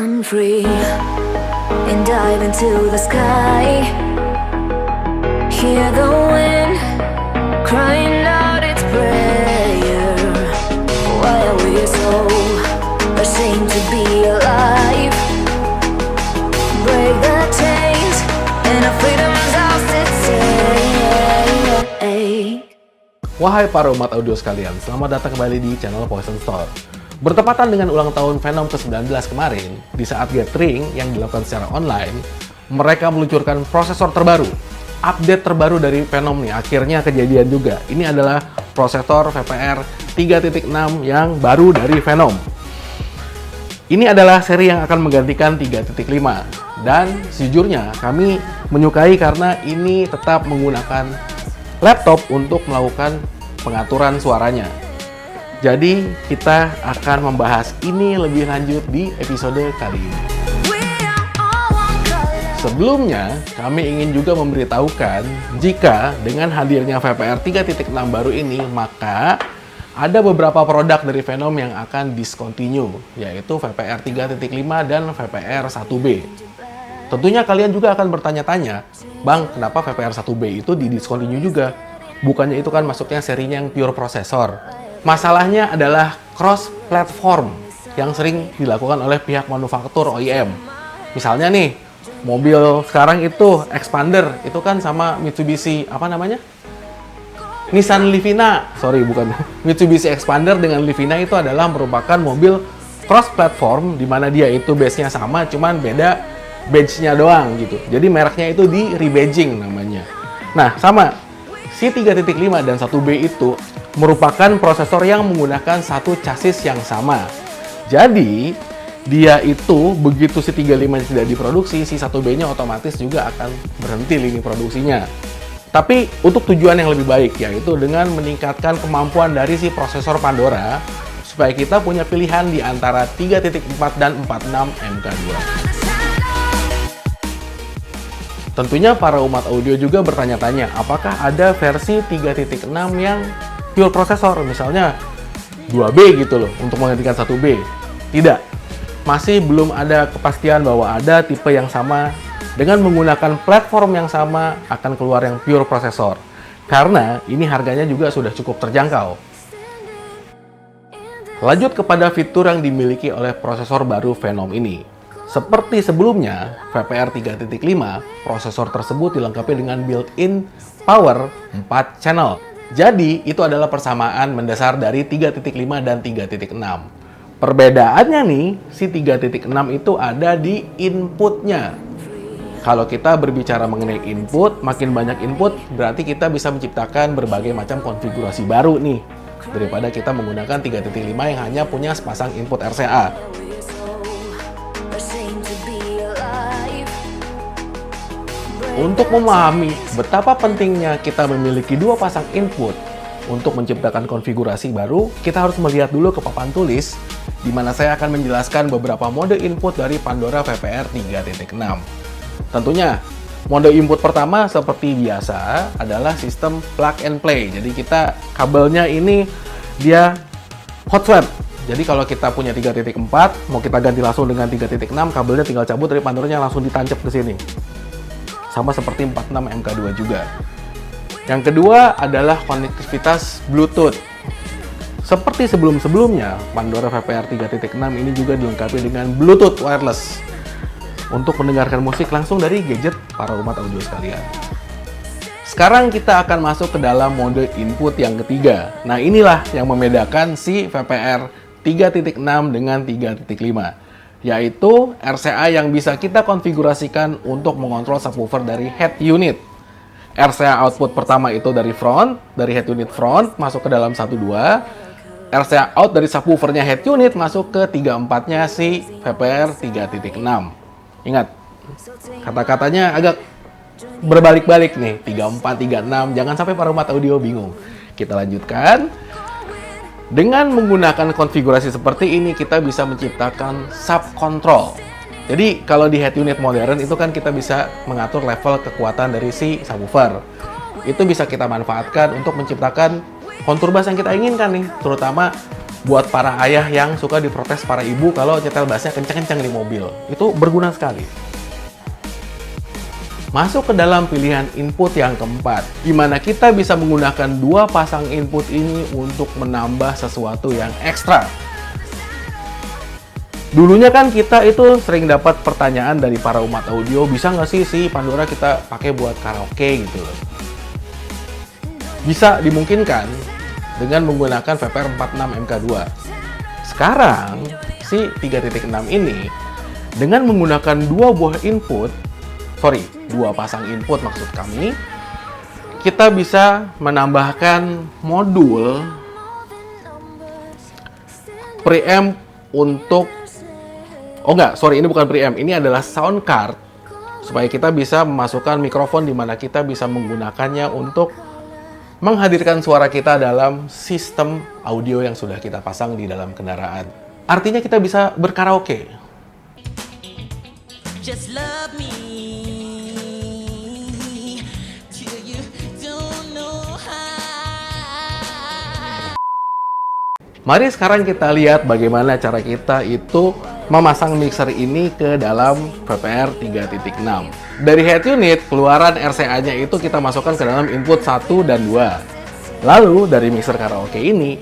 run free and dive into the sky. Hear the wind crying out its prayer. Why are we so ashamed to be alive? Break the chains and our freedom's ours to take. Wahai para umat audio sekalian, selamat datang kembali di channel Poison Store. Bertepatan dengan ulang tahun Venom ke-19 kemarin, di saat gathering yang dilakukan secara online, mereka meluncurkan prosesor terbaru. Update terbaru dari Venom nih, akhirnya kejadian juga. Ini adalah prosesor VPR 3.6 yang baru dari Venom. Ini adalah seri yang akan menggantikan 3.5. Dan sejujurnya kami menyukai karena ini tetap menggunakan laptop untuk melakukan pengaturan suaranya. Jadi kita akan membahas ini lebih lanjut di episode kali ini. Sebelumnya, kami ingin juga memberitahukan jika dengan hadirnya VPR 3.6 baru ini, maka ada beberapa produk dari Venom yang akan discontinue, yaitu VPR 3.5 dan VPR 1B. Tentunya kalian juga akan bertanya-tanya, Bang, kenapa VPR 1B itu di-discontinue juga? Bukannya itu kan masuknya serinya yang pure prosesor. Masalahnya adalah cross-platform yang sering dilakukan oleh pihak manufaktur OEM. Misalnya nih, mobil sekarang itu Expander, itu kan sama Mitsubishi, apa namanya? Nissan Livina. Sorry, bukan. Mitsubishi Expander dengan Livina itu adalah merupakan mobil cross-platform, di mana dia itu base-nya sama, cuman beda badge-nya doang gitu. Jadi mereknya itu di rebadging namanya. Nah, sama. Si 3.5 dan 1B itu merupakan prosesor yang menggunakan satu chassis yang sama. Jadi, dia itu begitu si 35 tidak diproduksi, si 1B-nya otomatis juga akan berhenti lini produksinya. Tapi untuk tujuan yang lebih baik, yaitu dengan meningkatkan kemampuan dari si prosesor Pandora, supaya kita punya pilihan di antara 3.4 dan 46 MK2. Tentunya para umat audio juga bertanya-tanya, apakah ada versi 3.6 yang pure prosesor, misalnya 2B gitu loh, untuk menggantikan 1B? Tidak. Masih belum ada kepastian bahwa ada tipe yang sama dengan menggunakan platform yang sama akan keluar yang pure prosesor. Karena ini harganya juga sudah cukup terjangkau. Lanjut kepada fitur yang dimiliki oleh prosesor baru Venom ini. Seperti sebelumnya, VPR 3.5, prosesor tersebut dilengkapi dengan built-in power 4 channel. Jadi, itu adalah persamaan mendasar dari 3.5 dan 3.6. Perbedaannya nih, si 3.6 itu ada di inputnya. Kalau kita berbicara mengenai input, makin banyak input, berarti kita bisa menciptakan berbagai macam konfigurasi baru nih. Daripada kita menggunakan 3.5 yang hanya punya sepasang input RCA. Untuk memahami betapa pentingnya kita memiliki dua pasang input untuk menciptakan konfigurasi baru, kita harus melihat dulu ke papan tulis, di mana saya akan menjelaskan beberapa mode input dari Pandora VPR 3.6. Tentunya, mode input pertama seperti biasa adalah sistem plug and play. Jadi kita kabelnya ini dia hot swap. Jadi kalau kita punya 3.4, mau kita ganti langsung dengan 3.6, kabelnya tinggal cabut dari Pandoranya langsung ditancap ke sini. Sama seperti 46 MK2 juga. Yang kedua adalah konektivitas Bluetooth. Seperti sebelum-sebelumnya, Pandora VPR 3.6 ini juga dilengkapi dengan Bluetooth wireless untuk mendengarkan musik langsung dari gadget para umat audio sekalian. Sekarang kita akan masuk ke dalam mode input yang ketiga. Nah, inilah yang membedakan si VPR 3.6 dengan 3.5. Yaitu RCA yang bisa kita konfigurasikan untuk mengontrol subwoofer dari head unit. RCA output pertama itu dari front, dari head unit front, masuk ke dalam 1.2. RCA out dari subwoofernya head unit masuk ke 3.4-nya si VPR 3.6. Ingat, kata-katanya agak berbalik-balik nih, 3.4, 3.6, jangan sampai para umat audio bingung. Kita lanjutkan. Dengan menggunakan konfigurasi seperti ini, kita bisa menciptakan sub-control. Jadi, kalau di head unit modern itu kan kita bisa mengatur level kekuatan dari si subwoofer. Itu bisa kita manfaatkan untuk menciptakan kontur bass yang kita inginkan nih, terutama Buat para ayah yang suka diprotes para ibu kalau nyetel bassnya kencang-kencang di mobil, itu berguna sekali. Masuk ke dalam pilihan input yang keempat, di mana kita bisa menggunakan dua pasang input ini untuk menambah sesuatu yang ekstra. Dulunya kan kita itu sering dapat pertanyaan dari para umat audio, bisa nggak sih si Pandora kita pakai buat karaoke gitu loh. Bisa dimungkinkan dengan menggunakan VPR 46 MK2. Sekarang, si 3.6 ini dengan menggunakan dua pasang input maksud kami, kita bisa menambahkan modul preamp untuk ini bukan preamp, ini adalah sound card supaya kita bisa memasukkan mikrofon di mana kita bisa menggunakannya untuk menghadirkan suara kita dalam sistem audio yang sudah kita pasang di dalam kendaraan. Artinya kita bisa berkaraoke. Just love me till you don't know how. Mari sekarang kita lihat bagaimana cara kita itu memasang mixer ini ke dalam VPR 3.6. Dari head unit, keluaran RCA-nya itu kita masukkan ke dalam input 1 dan 2. Lalu dari mixer karaoke ini,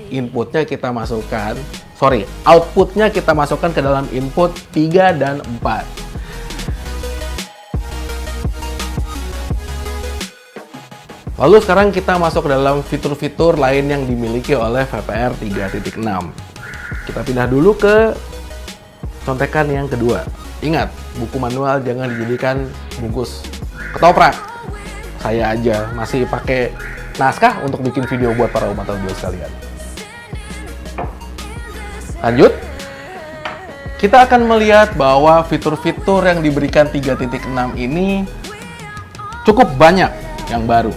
outputnya kita masukkan ke dalam input 3 dan 4. Lalu sekarang kita masuk ke dalam fitur-fitur lain yang dimiliki oleh VPR 3.6. Kita pindah dulu ke contekan yang kedua. Ingat, buku manual jangan dijadikan bungkus ketoprak. Saya aja masih pakai naskah untuk bikin video buat para umat audio sekalian. Lanjut. Kita akan melihat bahwa fitur-fitur yang diberikan 3.6 ini cukup banyak yang baru.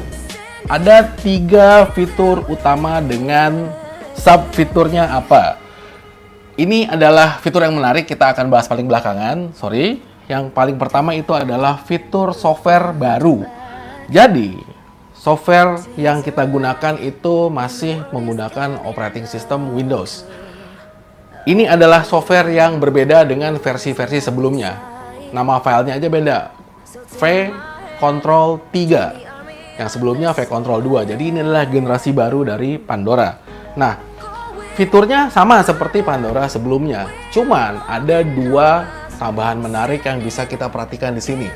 Ada 3 fitur utama dengan sub-fiturnya apa? Ini adalah fitur yang menarik, kita akan bahas paling belakangan. Yang paling pertama itu adalah fitur software baru. Jadi, software yang kita gunakan itu masih menggunakan operating system Windows. Ini adalah software yang berbeda dengan versi-versi sebelumnya. Nama filenya aja beda. V-Control 3. Yang sebelumnya V-Control 2. Jadi ini adalah generasi baru dari Pandora. Nah, fiturnya sama seperti Pandora sebelumnya, cuman ada 2 tambahan menarik yang bisa kita perhatikan di sini.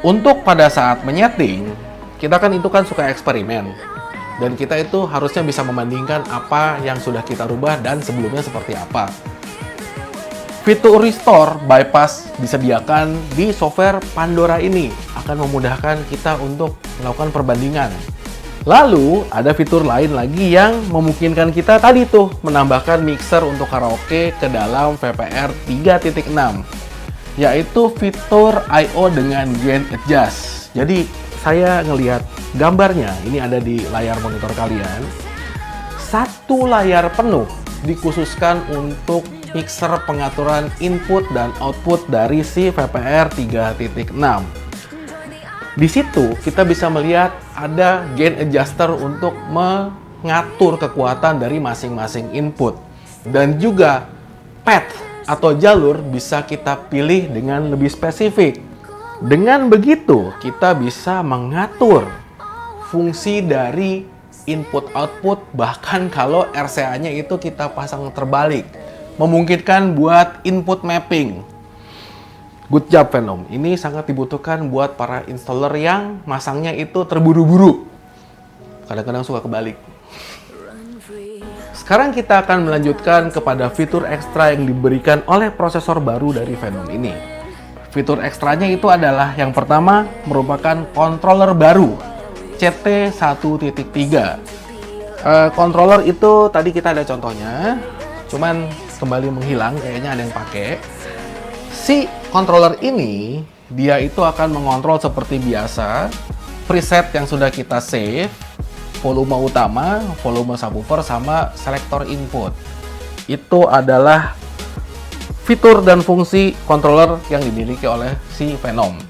Untuk pada saat menyeting, kita kan suka eksperimen, dan kita itu harusnya bisa membandingkan apa yang sudah kita rubah dan sebelumnya seperti apa. Fitur restore bypass disediakan di software Pandora ini, akan memudahkan kita untuk melakukan perbandingan. Lalu, ada fitur lain lagi yang memungkinkan kita tadi tuh menambahkan mixer untuk karaoke ke dalam VPR 3.6, yaitu fitur I/O dengan gain adjust. Jadi, saya ngelihat gambarnya, ini ada di layar monitor kalian. Satu layar penuh dikhususkan untuk mixer pengaturan input dan output dari si VPR 3.6. Di situ kita bisa melihat ada gain adjuster untuk mengatur kekuatan dari masing-masing input. Dan juga path atau jalur bisa kita pilih dengan lebih spesifik. Dengan begitu kita bisa mengatur fungsi dari input-output, bahkan kalau RCA-nya itu kita pasang terbalik. Memungkinkan buat input mapping. Good job Venom, ini sangat dibutuhkan buat para installer yang masangnya itu terburu-buru. Kadang-kadang suka kebalik. Sekarang kita akan melanjutkan kepada fitur ekstra yang diberikan oleh prosesor baru dari Venom ini. Fitur ekstranya itu adalah yang pertama merupakan controller baru, CT1.3. Controller itu tadi kita ada contohnya, cuman kembali menghilang, kayaknya ada yang pakai. Si controller ini, dia itu akan mengontrol seperti biasa preset yang sudah kita save, volume utama, volume subwoofer, sama selektor input. Itu adalah fitur dan fungsi controller yang dimiliki oleh si Venom.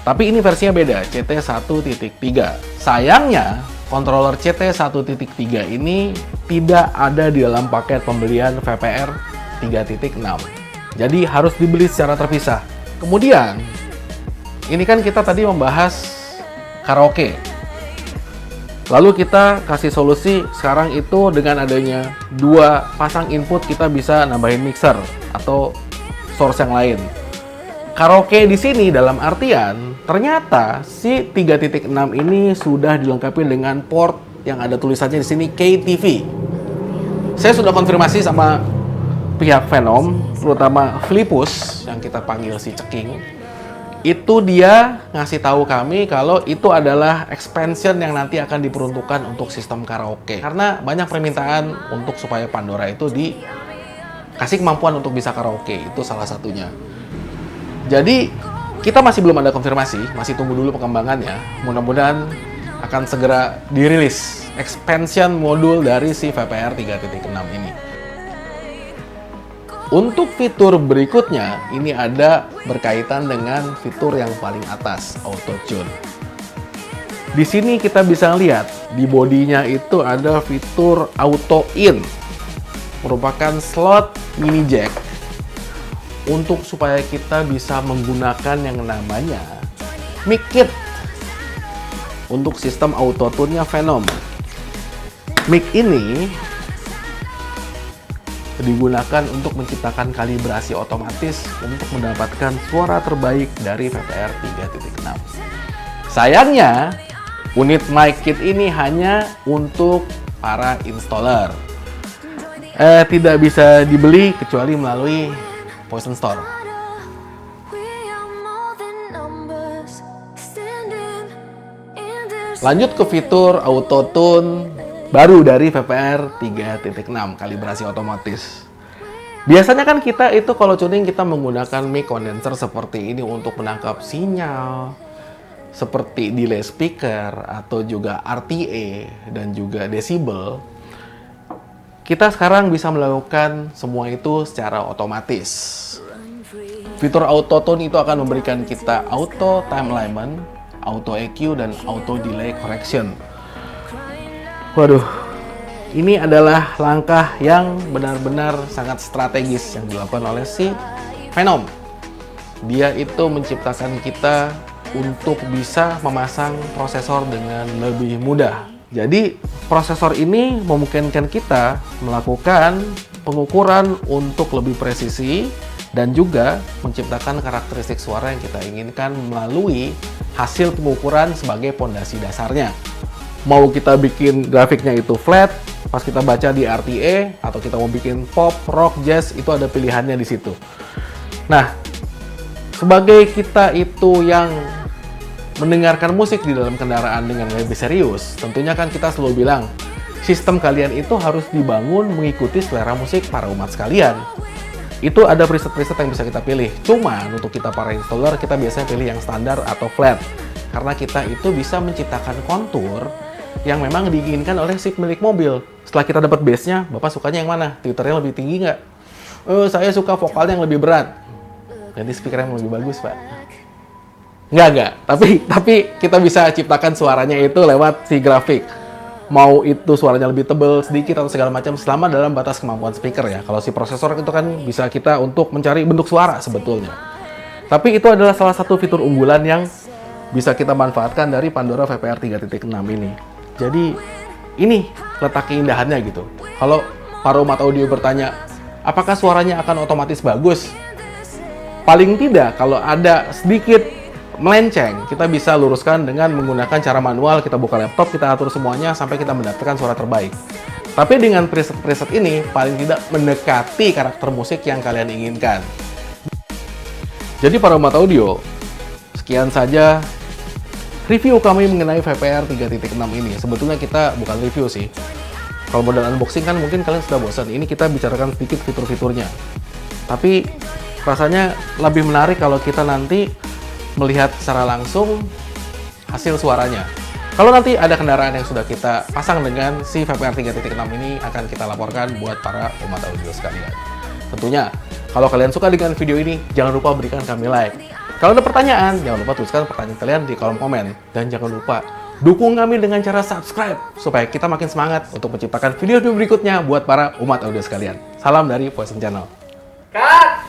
Tapi ini versinya beda, CT1.3. Sayangnya, controller CT1.3 ini tidak ada di dalam paket pembelian VPR 3.6. Jadi harus dibeli secara terpisah. Kemudian, ini kan kita tadi membahas karaoke. Lalu kita kasih solusi sekarang itu dengan adanya 2 pasang input kita bisa nambahin mixer atau source yang lain. Karaoke di sini dalam artian ternyata si 3.6 ini sudah dilengkapi dengan port yang ada tulisannya di sini KTV. Saya sudah konfirmasi sama pihak Venom, terutama Flipus yang kita panggil si Ceking. Itu dia ngasih tahu kami kalau itu adalah expansion yang nanti akan diperuntukkan untuk sistem karaoke. Karena banyak permintaan untuk supaya Pandora itu dikasih kemampuan untuk bisa karaoke, itu salah satunya. Jadi kita masih belum ada konfirmasi, masih tunggu dulu perkembangannya. Mudah-mudahan akan segera dirilis expansion modul dari si VPR 3.6 ini. Untuk fitur berikutnya, ini ada berkaitan dengan fitur yang paling atas, Auto Tune. Di sini kita bisa lihat di bodinya itu ada fitur Auto In, merupakan slot mini jack untuk supaya kita bisa menggunakan yang namanya mic kit untuk sistem Auto Tune-nya Venom. Mic ini digunakan untuk menciptakan kalibrasi otomatis untuk mendapatkan suara terbaik dari VPR 3.6. Sayangnya, unit mic kit ini hanya untuk para installer. Tidak bisa dibeli kecuali melalui Poison Store. Lanjut ke fitur Auto Tune baru dari VPR 3.6, kalibrasi otomatis. Biasanya kan kita itu kalau tuning kita menggunakan mic condenser seperti ini untuk menangkap sinyal seperti delay speaker atau juga RTA dan juga decibel. Kita sekarang bisa melakukan semua itu secara otomatis. Fitur Auto Tune itu akan memberikan kita auto time alignment, auto EQ, dan auto delay correction. Waduh, ini adalah langkah yang benar-benar sangat strategis yang dilakukan oleh si Venom. Dia itu menciptakan kita untuk bisa memasang prosesor dengan lebih mudah. Jadi, prosesor ini memungkinkan kita melakukan pengukuran untuk lebih presisi dan juga menciptakan karakteristik suara yang kita inginkan melalui hasil pengukuran sebagai pondasi dasarnya. Mau kita bikin grafiknya itu flat, pas kita baca di RTA, atau kita mau bikin pop, rock, jazz, itu ada pilihannya di situ. Nah, sebagai kita itu yang mendengarkan musik di dalam kendaraan dengan lebih serius, tentunya kan kita selalu bilang, sistem kalian itu harus dibangun mengikuti selera musik para umat sekalian. Itu ada preset-preset yang bisa kita pilih. Cuman untuk kita para installer, kita biasanya pilih yang standar atau flat. Karena kita itu bisa menciptakan kontur yang memang diinginkan oleh si pemilik mobil. Setelah kita dapat bass-nya, Bapak sukanya yang mana? Twitternya lebih tinggi nggak? Saya suka vokalnya yang lebih berat. Ganti speaker yang lebih bagus, Pak. Nggak. Tapi kita bisa ciptakan suaranya itu lewat si grafik. Mau itu suaranya lebih tebal sedikit atau segala macam selama dalam batas kemampuan speaker ya. Kalau si prosesor itu kan bisa kita untuk mencari bentuk suara sebetulnya. Tapi itu adalah salah satu fitur unggulan yang bisa kita manfaatkan dari Pandora VPR 3.6 ini. Jadi ini letak keindahannya gitu. Kalau para umat audio bertanya, apakah suaranya akan otomatis bagus? Paling tidak kalau ada sedikit melenceng, kita bisa luruskan dengan menggunakan cara manual. Kita buka laptop, kita atur semuanya sampai kita mendapatkan suara terbaik. Tapi dengan preset-preset ini paling tidak mendekati karakter musik yang kalian inginkan. Jadi para umat audio, sekian saja review kami mengenai VPR 3.6 ini. Sebetulnya kita bukan review sih. Kalau modal unboxing kan mungkin kalian sudah bosan. Ini kita bicarakan sedikit fitur-fiturnya. Tapi rasanya lebih menarik kalau kita nanti melihat secara langsung hasil suaranya. Kalau nanti ada kendaraan yang sudah kita pasang dengan si VPR 3.6 ini, akan kita laporkan buat para umat audio sekalian. Tentunya, kalau kalian suka dengan video ini, jangan lupa berikan kami like. Kalau ada pertanyaan, jangan lupa tuliskan pertanyaan kalian di kolom komen. Dan jangan lupa Dukung kami dengan cara subscribe supaya kita makin semangat untuk menciptakan video berikutnya buat para umat audio sekalian. Salam dari Poison Channel. Cut!